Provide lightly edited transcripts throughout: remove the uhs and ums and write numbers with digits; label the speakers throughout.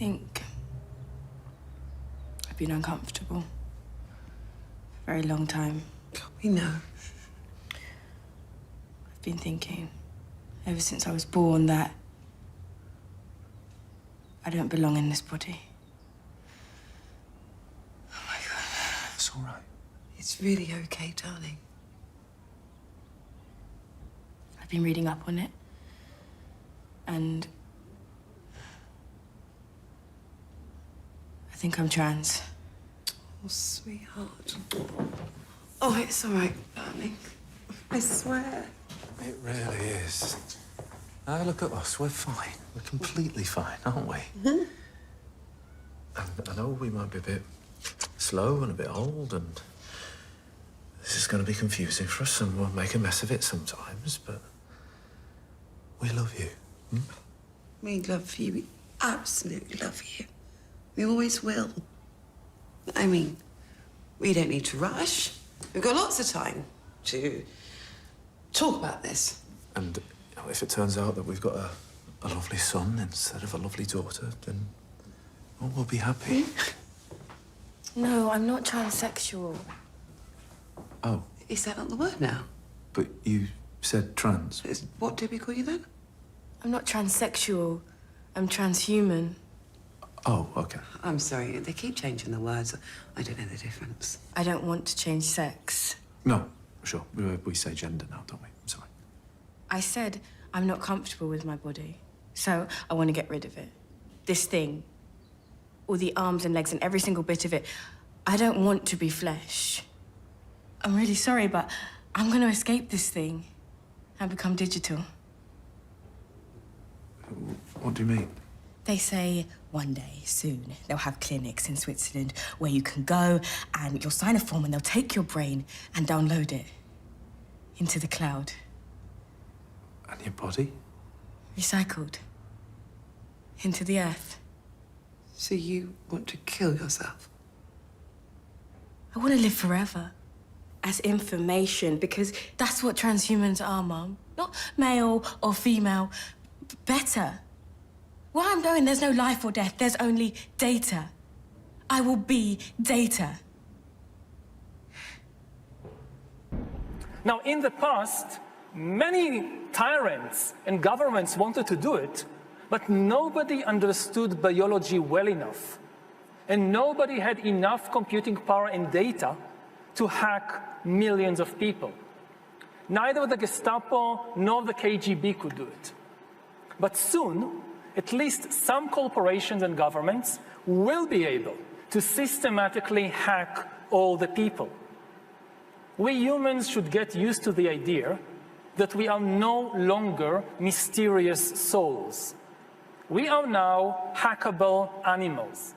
Speaker 1: think I've been uncomfortable for a very long time.
Speaker 2: We know.
Speaker 1: I've been thinking, ever since I was born, that I don't belong in this body. Oh, my God.
Speaker 3: It's all right.
Speaker 2: It's really okay, darling.
Speaker 1: I've been reading up on it, and I think I'm trans.
Speaker 2: Oh, sweetheart. Oh, it's all right, darling. I swear.
Speaker 3: It really is. Now, look at us. We're fine. We're completely fine, aren't we?
Speaker 2: Mm-hmm.
Speaker 3: And I know we might be a bit slow and a bit old, and this is going to be confusing for us, and we'll make a mess of it sometimes, but we love you. Hmm?
Speaker 2: We love you. We absolutely love you. We always will. I mean, we don't need to rush. We've got lots of time to talk about this.
Speaker 3: And if it turns out that we've got a lovely son instead of a lovely daughter, then we'll be happy.
Speaker 1: No, I'm not transsexual.
Speaker 3: Oh,
Speaker 2: Is that not the word now?
Speaker 3: but you said trans.
Speaker 2: What did we call you then?
Speaker 1: I'm not transsexual. I'm transhuman.
Speaker 3: Oh, okay.
Speaker 2: I'm sorry, they keep changing the words. I don't know the difference.
Speaker 1: I don't want to change sex.
Speaker 3: No, sure. We say gender now, don't we? I'm sorry.
Speaker 1: I said I'm not comfortable with my body, so I want to get rid of it. This thing, all the arms and legs and every single bit of it, I don't want to be flesh. I'm really sorry, but I'm going to escape this thing and become digital.
Speaker 3: What do you mean?
Speaker 1: They say one day, soon, they'll have clinics in Switzerland where you can go and you'll sign a form and they'll take your brain and download it into the cloud.
Speaker 3: And your body?
Speaker 1: Recycled into the earth.
Speaker 2: So you want to kill yourself?
Speaker 1: I want to live forever as information, because that's what transhumans are, Mum. Not male or female, better. Where I'm going, there's no life or death, there's only data. I will be data.
Speaker 4: Now, in the past, many tyrants and governments wanted to do it, but nobody understood biology well enough. And nobody had enough computing power and data to hack millions of people. Neither the Gestapo nor the KGB could do it. But soon, at least some corporations and governments will be able to systematically hack all the people. We humans should get used to the idea that we are no longer mysterious souls. We are now hackable animals.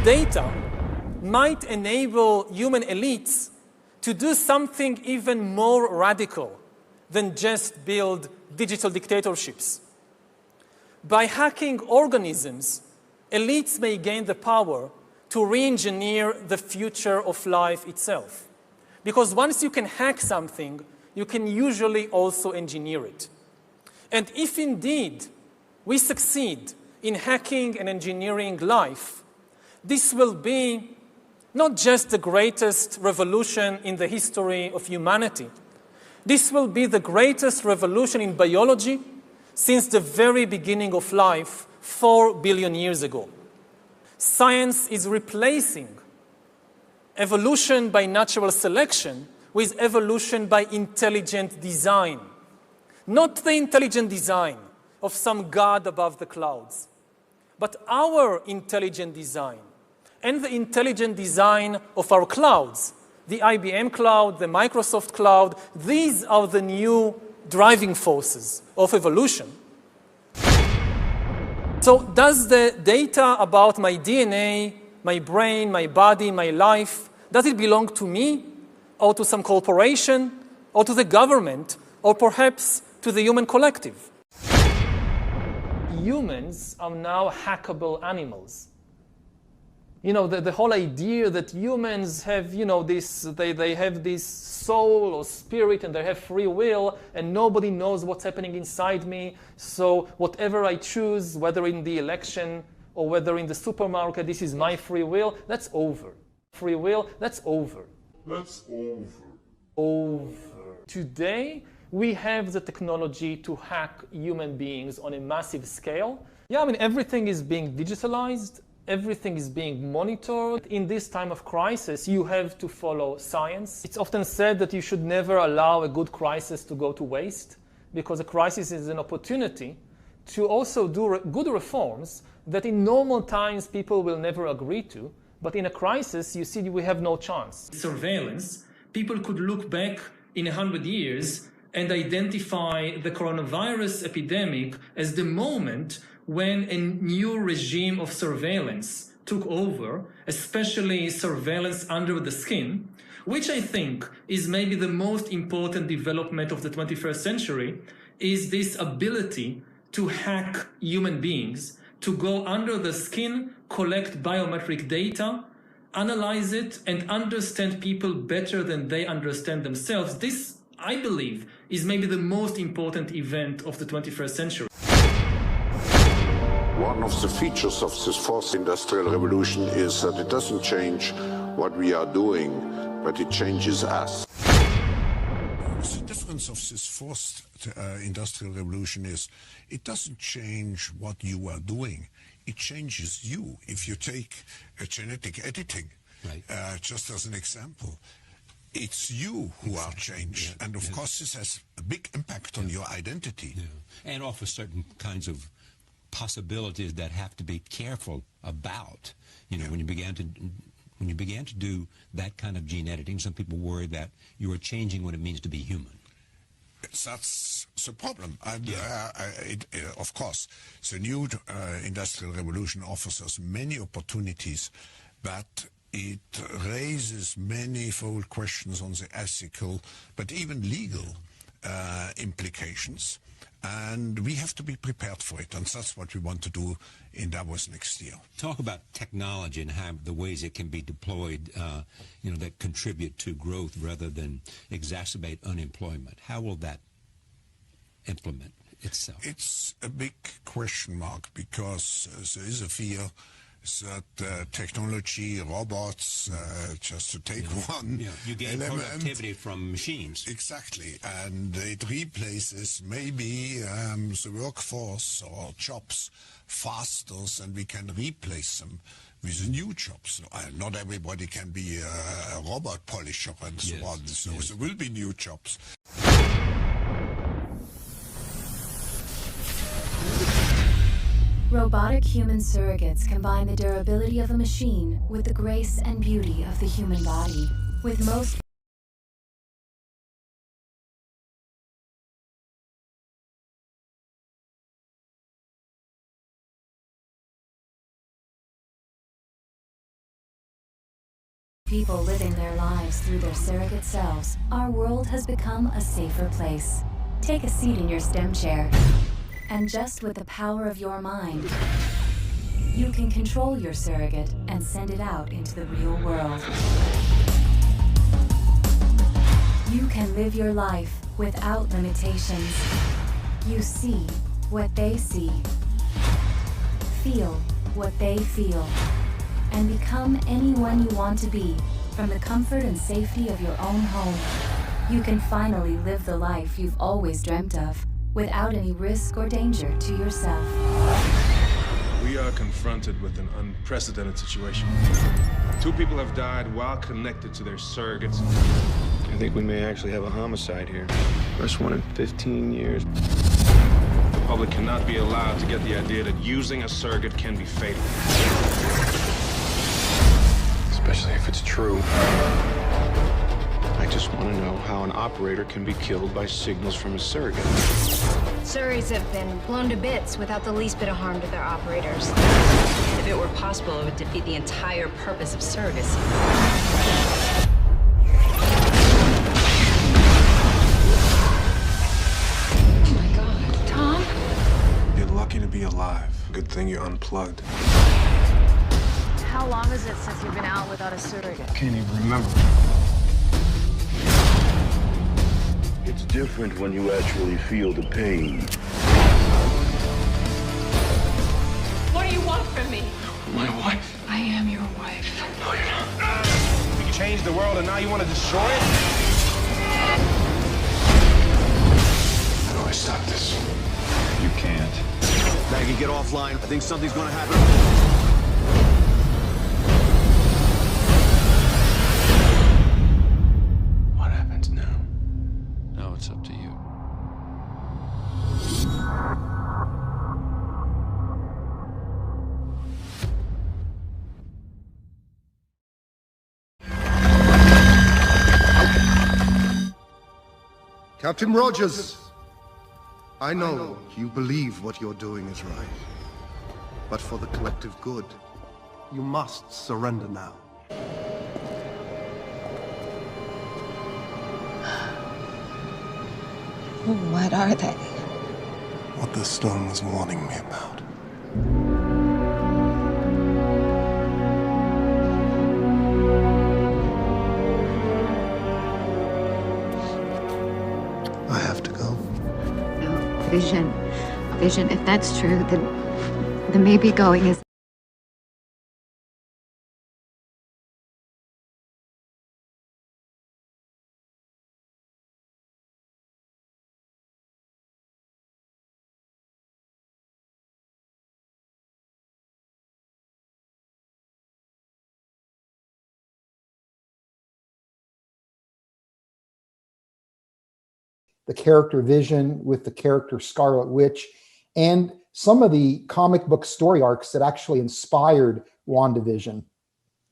Speaker 4: Data might enable human elites to do something even more radical than just build digital dictatorships. By hacking organisms, elites may gain the power to re-engineer the future of life itself. Because once you can hack something, you can usually also engineer it. And if indeed we succeed in hacking and engineering life, this will be not just the greatest revolution in the history of humanity. This will be the greatest revolution in biology since the very beginning of life 4 billion years ago. Science is replacing evolution by natural selection with evolution by intelligent design. Not the intelligent design of some god above the clouds, but our intelligent design and the intelligent design of our clouds, the IBM cloud, the Microsoft cloud. These are the new driving forces of evolution. So does the data about my DNA, my brain, my body, my life, does it belong to me or to some corporation or to the government or perhaps to the human collective? Humans are now hackable animals. You know, the whole idea that humans have, you know, they have this soul or spirit and they have free will and nobody knows what's happening inside me. So whatever I choose, whether in the election or whether in the supermarket this is my free will, that's over. Free will, that's over.
Speaker 5: That's over.
Speaker 4: Over. Today, we have the technology to hack human beings on a massive scale. Yeah, I mean, everything is being digitalized, everything is being monitored. In this time of crisis, you have to follow science. It's often said that you should never allow a good crisis to go to waste, because a crisis is an opportunity to also do good reforms that in normal times people will never agree to. But in a crisis, you see, we have no chance. Surveillance, people could look back in 100 years and identify the coronavirus epidemic as the moment when a new regime of surveillance took over, especially surveillance under the skin, which I think is maybe the most important development of the 21st century, is this ability to hack human beings, to go under the skin, collect biometric data, analyze it, and understand people better than they understand themselves. This, I believe, is maybe the most important event of the 21st century.
Speaker 5: One of the features of this fourth industrial revolution is that it doesn't change what we are doing, but it changes us.
Speaker 6: The difference of this fourth industrial revolution is it doesn't change what you are doing. It changes you. If you take genetic editing, right. Just as an example, it's you who are changed. Yeah. And of course, this has a big impact on your identity.
Speaker 7: Yeah. And offers certain kinds of possibilities that have to be careful about. You know, when you began to do that kind of gene editing, some people worry that you are changing what it means to be human.
Speaker 6: That's the problem. Of course, the new industrial revolution offers us many opportunities, but it raises manifold questions on the ethical, but even legal implications. And we have to be prepared for it, and that's what we want to do in Davos next year.
Speaker 7: Talk about technology and how the ways it can be deployed, you know, that contribute to growth rather than exacerbate unemployment. How will that implement itself?
Speaker 6: It's a big question mark, because there is a fear that technology, robots, just to take one
Speaker 7: you gain productivity from machines.
Speaker 6: Exactly, and it replaces maybe the workforce or jobs faster than we can replace them with new jobs. Not everybody can be a robot polisher and so on, so there will be new jobs.
Speaker 8: Robotic human surrogates combine the durability of a machine with the grace and beauty of the human body. With most people living their lives through their surrogate selves, our world has become a safer place. Take a seat in your STEM chair. And just with the power of your mind, you can control your surrogate and send it out into the real world. You can live your life without limitations. You see what they see, feel what they feel, and become anyone you want to be from the comfort and safety of your own home. You can finally live the life you've always dreamt of, without any risk or danger to yourself.
Speaker 9: We are confronted with an unprecedented situation. 2 people have died while connected to their surrogates.
Speaker 10: I think we may actually have a homicide here. First one in 15 years.
Speaker 9: The public cannot be allowed to get the idea that using a surrogate can be fatal.
Speaker 10: Especially if it's true. I just want to know how an operator can be killed by signals from a surrogate.
Speaker 11: Surrogates have been blown to bits without the least bit of harm to their operators.
Speaker 12: If it were possible, it would defeat the entire purpose of surrogacy.
Speaker 11: Oh my God, Tom?
Speaker 9: You're lucky to be alive. Good thing you're unplugged.
Speaker 11: How long is it since you've been out without a surrogate?
Speaker 10: Can't even remember.
Speaker 13: It's different when you actually feel the pain.
Speaker 11: What do you want from me.
Speaker 10: My wife.
Speaker 11: I am your wife.
Speaker 10: No, you're not.
Speaker 9: We can change the world and now you want to destroy it?
Speaker 10: How do I stop this?
Speaker 14: You can't. Maggie, get offline. I think something's gonna happen.
Speaker 10: What happens now? Now it's up to you.
Speaker 15: Captain Rogers, I know you believe what you're doing is right. But for the collective good, you must surrender now.
Speaker 16: What are they?
Speaker 15: What the stone was warning me about. I have to go.
Speaker 16: No, vision. Vision, if that's true, then maybe going is...
Speaker 17: the character Vision with the character Scarlet Witch, and some of the comic book story arcs that actually inspired WandaVision.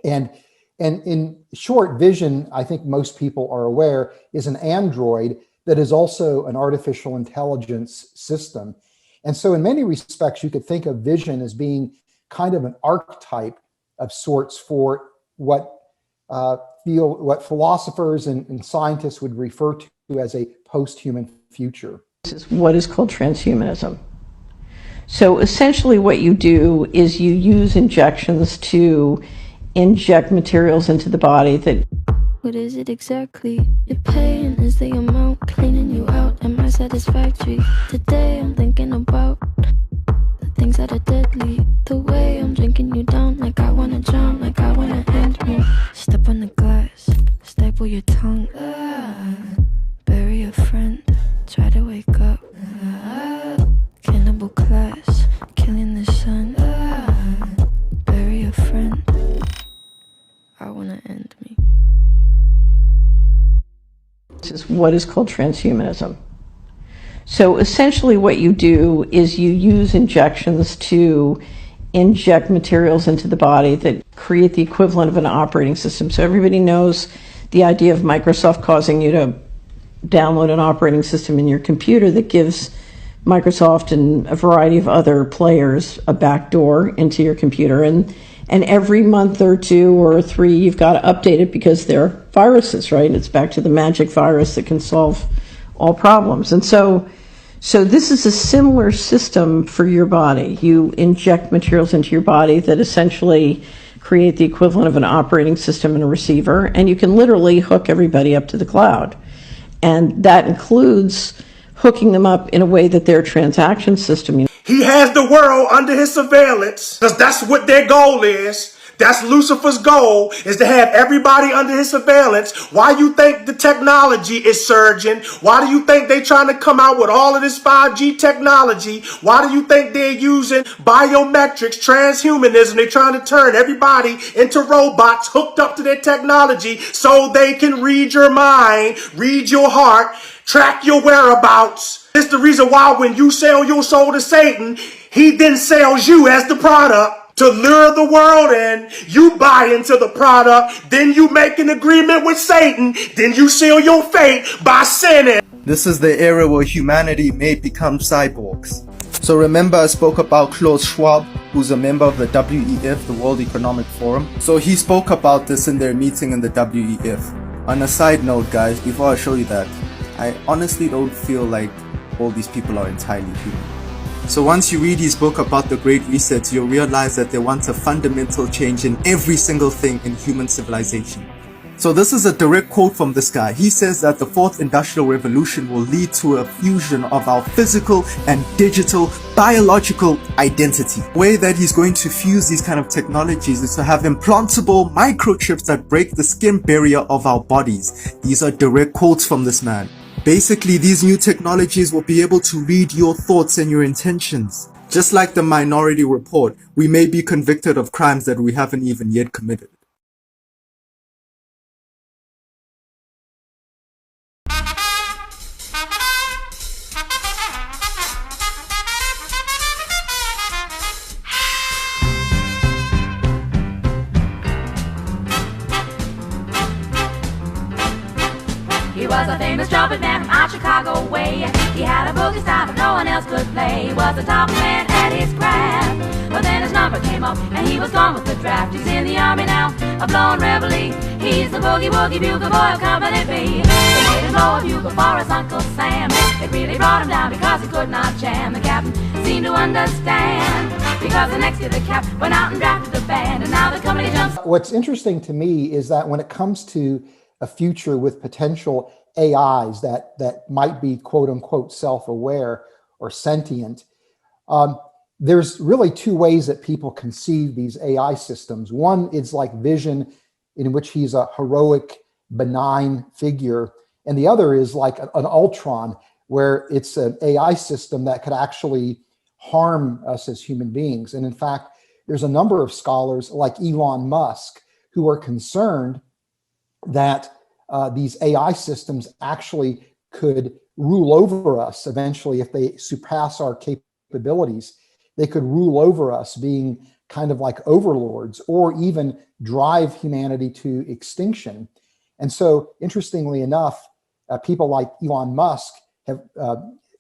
Speaker 17: And in short, Vision, I think most people are aware, is an android that is also an artificial intelligence system. And so in many respects, you could think of Vision as being kind of an archetype of sorts for what philosophers and scientists would refer to as a post-human future.
Speaker 18: This is what is called transhumanism. So essentially what you do is you use injections to inject materials into the body that...
Speaker 19: What is it exactly? Your pain is the amount cleaning you out. Am I satisfactory? Today I'm thinking about the things that are deadly. The way I'm drinking you down, like I wanna drown, like I wanna end me. Step on the glass, staple your tongue. Bury a friend, try to wake up. Cannibal class, killing the sun. Bury a friend, I wanna end me.
Speaker 18: This is what is called transhumanism. So essentially what you do is you use injections to inject materials into the body that create the equivalent of an operating system. So everybody knows the idea of Microsoft causing you to download an operating system in your computer that gives Microsoft and a variety of other players a backdoor into your computer. And every month or 2 or 3, you've got to update it because they're viruses, right? It's back to the magic virus that can solve all problems. And so this is a similar system for your body. You inject materials into your body that essentially create the equivalent of an operating system and a receiver, and you can literally hook everybody up to the cloud. And that includes hooking them up in a way that their transaction system...
Speaker 20: He has the world under his surveillance because that's what their goal is. That's Lucifer's goal, is to have everybody under his surveillance. Why you think the technology is surging? Why do you think they're trying to come out with all of this 5G technology? Why do you think they're using biometrics, transhumanism? They're trying to turn everybody into robots hooked up to their technology so they can read your mind, read your heart, track your whereabouts. It's the reason why when you sell your soul to Satan, he then sells you as the product to lure the world in. You buy into the product, then you make an agreement with Satan, then you seal your fate by sinning.
Speaker 21: This is the era where humanity may become cyborgs. So remember I spoke about Klaus Schwab, who's a member of the WEF, the World Economic Forum. So he spoke about this in their meeting in the WEF. On a side note, guys, before I show you that, I honestly don't feel like all these people are entirely human. So once you read his book about the Great Reset, you'll realize that they want a fundamental change in every single thing in human civilization. So this is a direct quote from this guy. He says that the fourth industrial revolution will lead to a fusion of our physical and digital biological identity. The way that he's going to fuse these kind of technologies is to have implantable microchips that break the skin barrier of our bodies. These are direct quotes from this man. Basically, these new technologies will be able to read your thoughts and your intentions. Just like the Minority Report, we may be convicted of crimes that we haven't even yet committed.
Speaker 3: He was a famous trumpet man from out Chicago way. He had a boogie style that no one else could play. He was the top man at his craft. But then his number came up and he was gone with the draft. He's in the army now, a blowing reveille. He's the boogie woogie bugle boy of Company B. They made him blow a bugle for his Uncle Sam. It really brought him down because he could not jam. The captain seemed to understand, because the next year the cap went out and drafted the band. And now the company jumps.
Speaker 17: What's interesting to me is that when it comes to a future with potential AIs that might be quote unquote self-aware or sentient, there's really two ways that people conceive these AI systems. One is like Vision, in which he's a heroic, benign figure. And the other is like an Ultron, where it's an AI system that could actually harm us as human beings. And in fact, there's a number of scholars like Elon Musk who are concerned that these AI systems actually could rule over us eventually. If they surpass our capabilities, they could rule over us, being kind of like overlords, or even drive humanity to extinction. And so, interestingly enough, people like Elon Musk have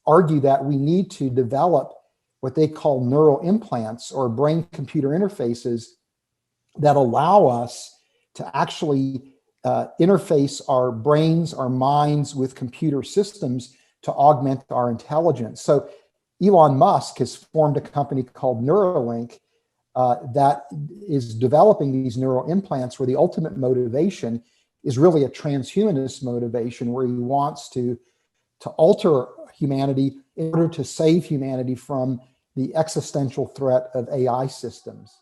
Speaker 17: argued that we need to develop what they call neural implants, or brain-computer interfaces, that allow us to actually interface our brains, our minds with computer systems to augment our intelligence. So Elon Musk has formed a company called Neuralink that is developing these neural implants, where the ultimate motivation is really a transhumanist motivation, where he wants to alter humanity in order to save humanity from the existential threat of AI systems.